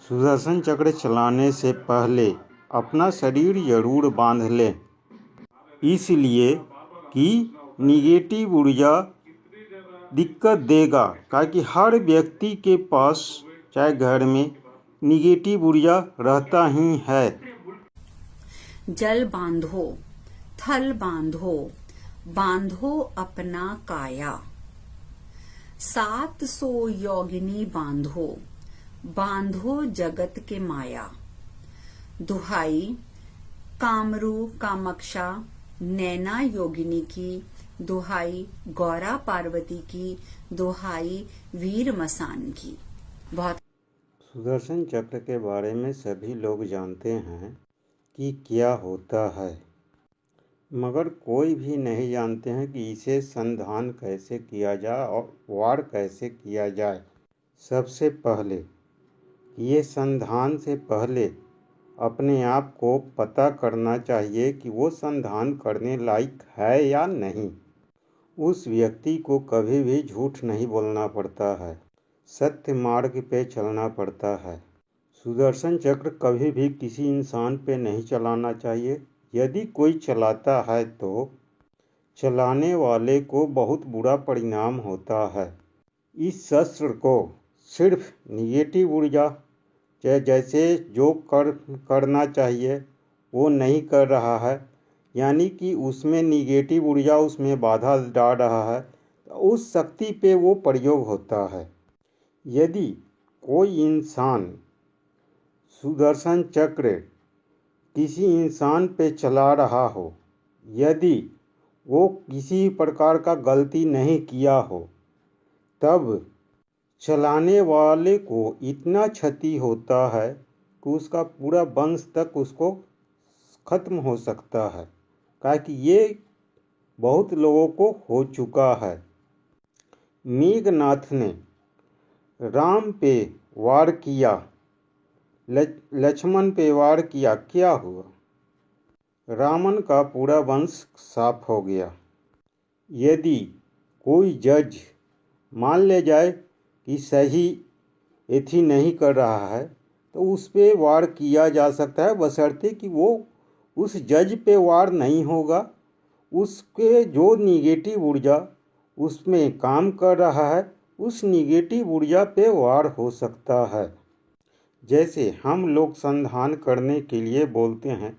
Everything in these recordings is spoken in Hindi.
सुदर्शन चक्र चलाने से पहले अपना शरीर जरूर बांध लें, इसलिए कि निगेटिव ऊर्जा दिक्कत देगा। क्योंकि हर व्यक्ति के पास चाहे घर में निगेटिव ऊर्जा रहता ही है। जल बांधो, थल बांधो, बांधो अपना काया। 700 योगिनी बांधो, बांधो जगत के माया। दुहाई कामरू कामक्षा नैना योगिनी की, दुहाई गौरा पार्वती की, दुहाई वीर मसान की। बहुत सुदर्शन चक्र के बारे में सभी लोग जानते हैं कि क्या होता है, मगर कोई भी नहीं जानते हैं कि इसे संधान कैसे किया जाए और वार कैसे किया जाए। सबसे पहले ये संधान से पहले अपने आप को पता करना चाहिए कि वो संधान करने लायक है या नहीं। उस व्यक्ति को कभी भी झूठ नहीं बोलना पड़ता है, सत्य मार्ग पे चलना पड़ता है। सुदर्शन चक्र कभी भी किसी इंसान पे नहीं चलाना चाहिए। यदि कोई चलाता है तो चलाने वाले को बहुत बुरा परिणाम होता है। इस शस्त्र को सिर्फ निगेटिव ऊर्जा जैसे जो करना चाहिए वो नहीं कर रहा है, यानी कि उसमें निगेटिव ऊर्जा उसमें बाधा डाल रहा है, तो उस शक्ति पे वो प्रयोग होता है। यदि कोई इंसान सुदर्शन चक्र किसी इंसान पे चला रहा हो, यदि वो किसी प्रकार का गलती नहीं किया हो, तब चलाने वाले को इतना क्षति होता है कि उसका पूरा वंश तक उसको खत्म हो सकता है। क्योंकि ये बहुत लोगों को हो चुका है। मेघनाथ ने राम पे वार किया, लक्ष्मण पे वार किया, क्या हुआ? रावण का पूरा वंश साफ हो गया। यदि कोई जज मान ले जाए कि सही एथी नहीं कर रहा है, तो उस पे वार किया जा सकता है, बशर्ते कि वो उस जज पे वार नहीं होगा। उसके जो निगेटिव ऊर्जा उसमें काम कर रहा है, उस निगेटिव ऊर्जा पे वार हो सकता है। जैसे हम लोग संधान करने के लिए बोलते हैं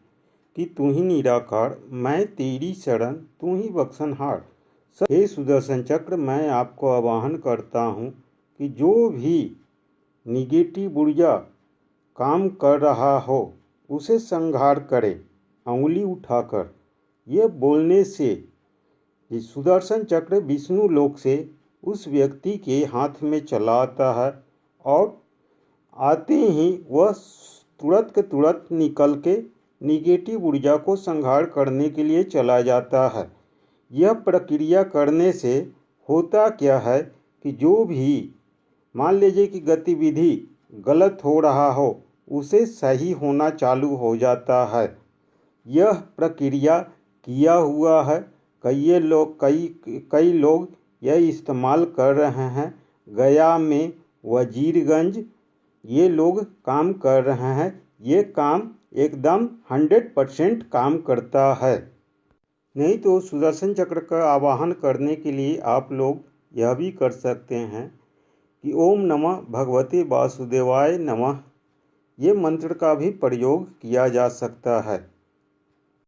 कि तू ही निराकार, मैं तेरी शरण, तू ही बख्शनहार। हे सुदर्शन चक्र, मैं आपको आवाहन करता हूँ कि जो भी निगेटिव ऊर्जा काम कर रहा हो उसे संहार करे, अंगुली उठाकर। ये बोलने से ये सुदर्शन चक्र विष्णु लोक से उस व्यक्ति के हाथ में चला आता है और आते ही वह तुरंत के तुरंत निकल के निगेटिव ऊर्जा को संहार करने के लिए चला जाता है। यह प्रक्रिया करने से होता क्या है कि जो भी मान लीजिए कि गतिविधि गलत हो रहा हो, उसे सही होना चालू हो जाता है। यह प्रक्रिया किया हुआ है। कई लोग यह इस्तेमाल कर रहे हैं। गया में, वजीरगंज, ये लोग काम कर रहे हैं। ये काम एकदम 100% काम करता है। नहीं तो सुदर्शन चक्र का आवाहन करने के लिए आप लोग यह भी कर सकते हैं कि ओम नमः भगवते वासुदेवाय नमः, ये मंत्र का भी प्रयोग किया जा सकता है।